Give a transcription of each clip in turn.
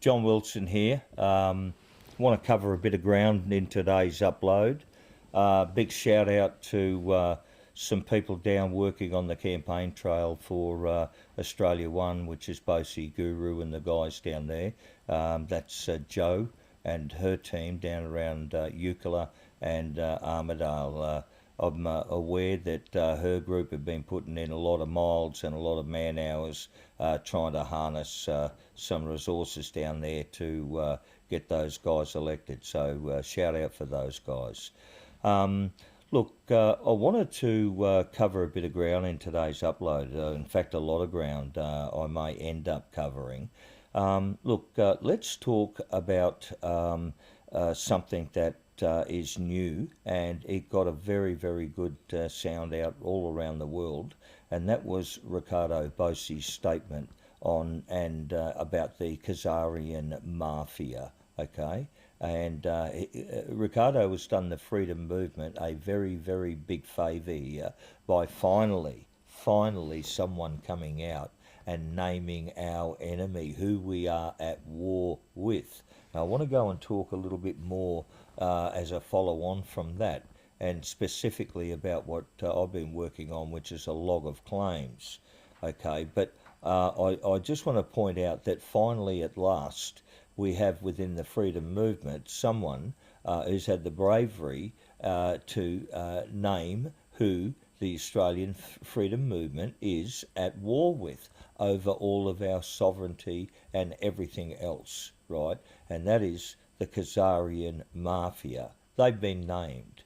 John Wilson here. Want to cover a bit of ground in today's upload. Big shout out to some people down working on the campaign trail for Australia One, which is Bosie Guru and the guys down there. That's Jo and her team down around Eucla and Armidale. I'm aware that her group have been putting in a lot of miles and a lot of man hours trying to harness some resources down there to get those guys elected. So shout out for those guys. Look, I wanted to cover a bit of ground in today's upload. In fact, a lot of ground I may end up covering. Let's talk about something that is new, and it got a very, very good sound out all around the world, and that was Ricardo Bosie's statement on and about the Kazarian Mafia. Okay, and Ricardo has done the freedom movement a very, very big favour here by finally someone coming out and naming our enemy, who we are at war with. Now, I want to go and talk a little bit more as a follow-on from that, and specifically about what I've been working on, which is a log of claims. Okay, but I just want to point out that finally, at last, we have within the freedom movement someone who's had the bravery to name who the Australian freedom movement is at war with over all of our sovereignty and everything else, right? And that is the Kazarian Mafia. They've been named.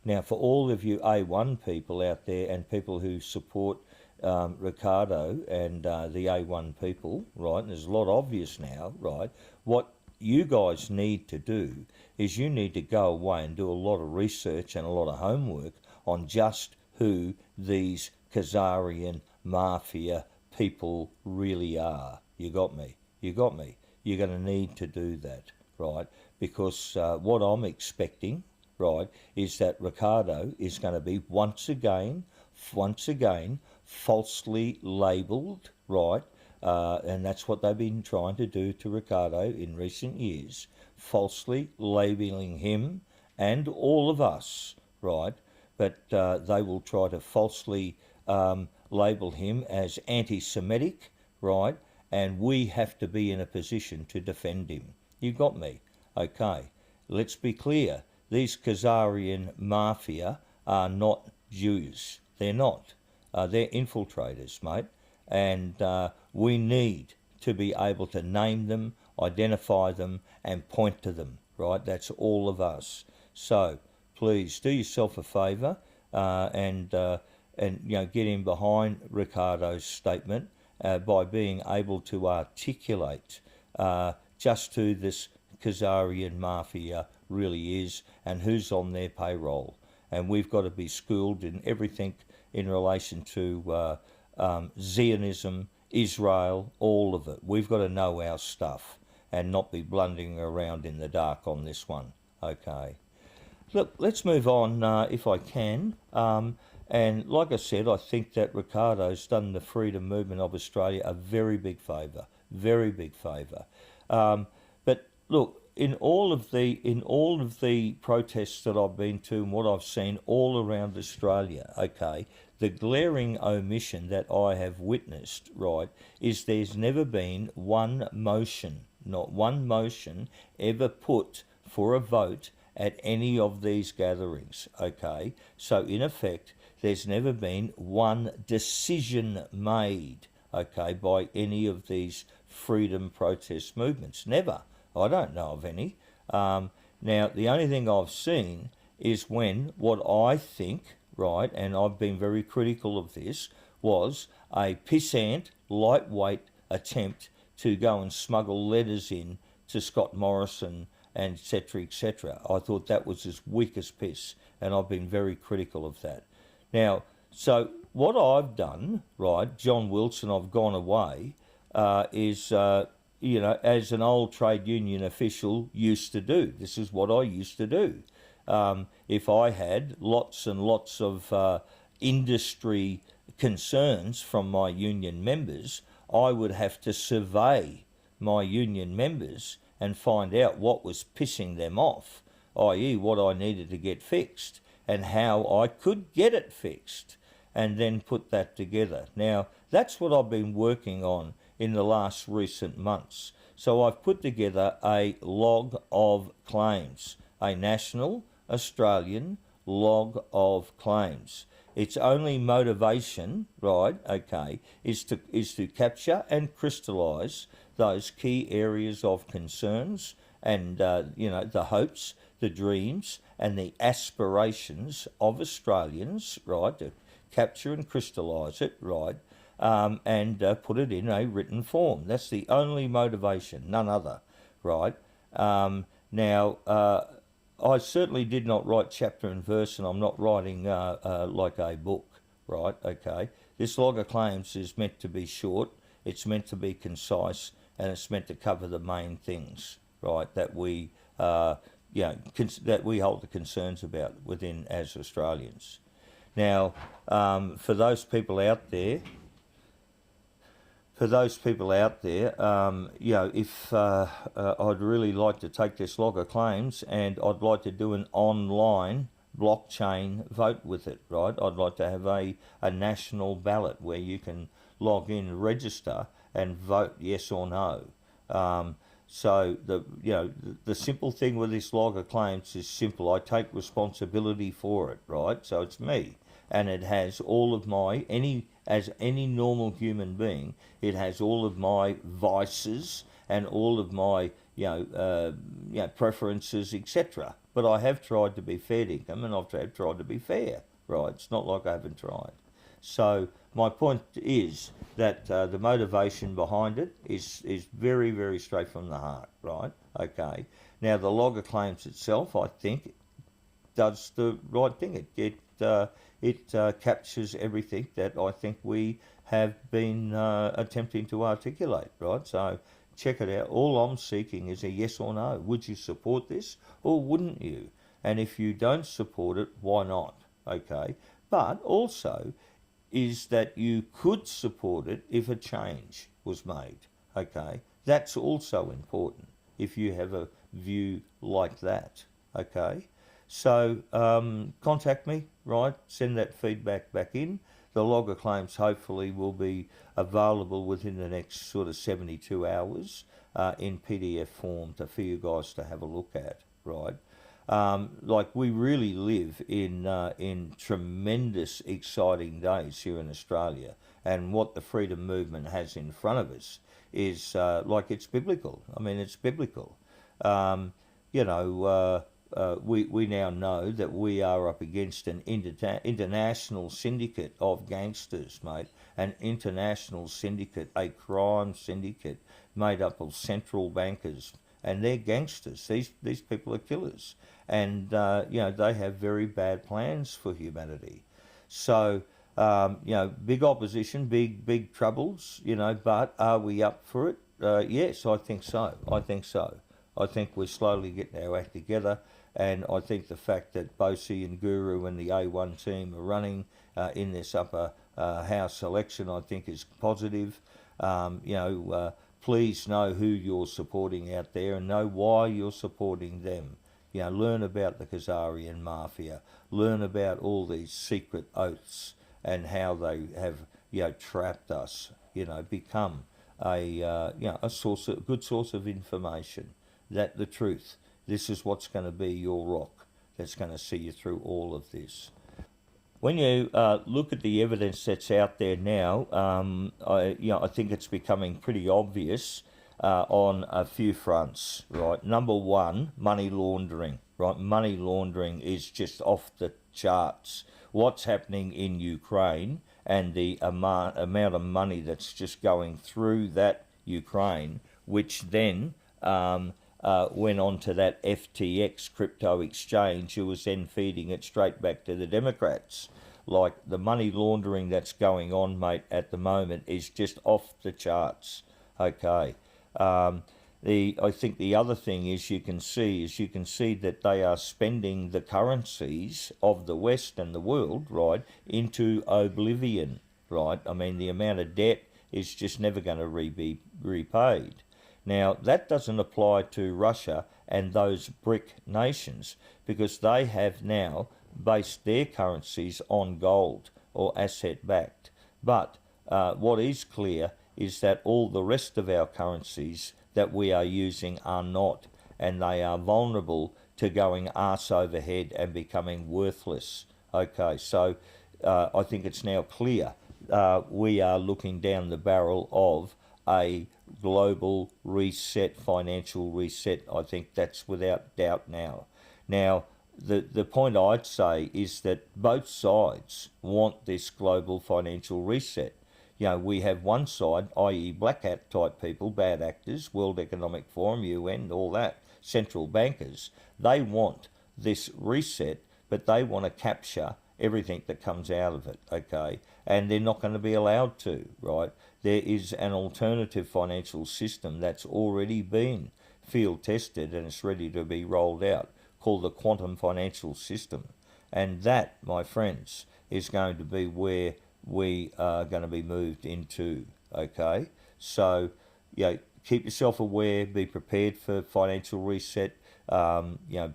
Now, for all of you A1 people out there and people who support Ricardo and the A1 people, right, and there's a lot obvious now, right, what you guys need to do is you need to go away and do a lot of research and a lot of homework on just who these Kazarian Mafia people really are. You got me? You got me? You're going to need to do that, right? Because what I'm expecting, right, is that Ricardo is going to be once again falsely labelled, right? And that's what they've been trying to do to Ricardo in recent years, falsely labelling him and all of us, right? But they will try to falsely label him as anti-Semitic, right? And we have to be in a position to defend him. You got me? Okay. Let's be clear. These Kazarian Mafia are not Jews. They're not. They're infiltrators, mate. And we need to be able to name them, identify them, and point to them, right? That's all of us. So please do yourself a favour and get in behind Ricardo's statement by being able to articulate just who this Kazarian Mafia really is and who's on their payroll. And we've got to be schooled in everything in relation to Zionism, Israel, all of it. We've got to know our stuff and not be blundering around in the dark on this one. Okay. Look, let's move on if I can. And like I said, I think that Ricardo's done the freedom movement of Australia a very big favour, very big favour. But look, in all of the protests that I've been to and what I've seen all around Australia, okay, the glaring omission that I have witnessed, right, is there's never been one motion, not one motion ever put for a vote at any of these gatherings, okay? So in effect, there's never been one decision made, okay, by any of these freedom protest movements. Never. I don't know of any. Now, the only thing I've seen is when what I think, right, and I've been very critical of this, was a pissant, lightweight attempt to go and smuggle letters in to Scott Morrison and etc. I thought that was as weak as piss, and I've been very critical of that. Now, so what I've done, right, John Wilson, I've gone away, is, as an old trade union official used to do. This is what I used to do. If I had lots and lots of industry concerns from my union members, I would have to survey my union members and find out what was pissing them off, i.e. what I needed to get fixed and how I could get it fixed, and then put that together. Now, that's what I've been working on in the last recent months. So I've put together a log of claims, a national Australian log of claims. Its only motivation, right, okay, is to capture and crystallise those key areas of concerns and, the hopes, the dreams and the aspirations of Australians, right, to capture and crystallise it, right, and put it in a written form. That's the only motivation, none other, right? I certainly did not write chapter and verse, and I'm not writing like a book, right? Okay. This log of claims is meant to be short, it's meant to be concise, and it's meant to cover the main things, right, that we, that we hold the concerns about within as Australians. Now, for those people out there, if I'd really like to take this log of claims and I'd like to do an online blockchain vote with it, right? I'd like to have a national ballot where you can log in, register and vote yes or no. So the simple thing with this log of claims is simple. I take responsibility for it, right? So it's me, and it has all of my as any normal human being, it has all of my vices and all of my preferences, etc. But I have tried to be fair to them, and I've tried to be fair, right? It's not like I haven't tried. So my point is that the motivation behind it is very, very straight from the heart, right? Okay. Now the log of claims itself, I think, does the right thing. It captures everything that I think we have been attempting to articulate, right? So check it out. All I'm seeking is a yes or no. Would you support this or wouldn't you? And if you don't support it, why not? Okay. But also is that you could support it if a change was made. Okay. That's also important if you have a view like that. Okay. So contact me, right? Send that feedback back in. The log of claims hopefully will be available within the next sort of 72 hours in PDF form for you guys to have a look at, right? We really live in tremendous, exciting days here in Australia, and what the freedom movement has in front of us is it's biblical. I mean, it's biblical. We now know that we are up against an international syndicate of gangsters, mate. An international syndicate, a crime syndicate made up of central bankers, and they're gangsters. These people are killers, and they have very bad plans for humanity. So big opposition, big troubles. But are we up for it? Yes, I think so. I think we're slowly getting our act together. And I think the fact that Bosi and Guru and the A1 team are running in this upper house election, I think is positive. Please know who you're supporting out there and know why you're supporting them. Learn about the Kazarian Mafia. Learn about all these secret oaths and how they have trapped us. Become a good source of information. That the truth. This is what's going to be your rock that's going to see you through all of this. When you look at the evidence that's out there now, I think it's becoming pretty obvious on a few fronts, right? Number one, money laundering, right? Money laundering is just off the charts. What's happening in Ukraine and the amount of money that's just going through that Ukraine, which then went on to that FTX crypto exchange, who was then feeding it straight back to the Democrats. Like, the money laundering that's going on, mate, at the moment is just off the charts. Okay. I think the other thing is you can see that they are spending the currencies of the West and the world, right, into oblivion, right? I mean, the amount of debt is just never going to be repaid. Now, that doesn't apply to Russia and those BRIC nations because they have now based their currencies on gold or asset backed. But what is clear is that all the rest of our currencies that we are using are not, and they are vulnerable to going arse over head and becoming worthless. Okay, so I think it's now clear we are looking down the barrel of a global reset, financial reset. I think that's without doubt now. Now, the point I'd say is that both sides want this global financial reset. You know, we have one side, i.e. black hat type people, bad actors, World Economic Forum, UN, all that, central bankers. They want this reset, but they want to capture everything that comes out of it, okay? And they're not going to be allowed to, right? There is an alternative financial system that's already been field tested and it's ready to be rolled out, called the quantum financial system. And that, my friends, is going to be where we are going to be moved into, okay? So, keep yourself aware, be prepared for financial reset,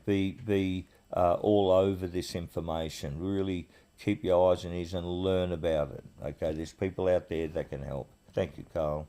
be all over this information. Really keep your eyes and ears and learn about it, okay? There's people out there that can help. Thank you, Carl.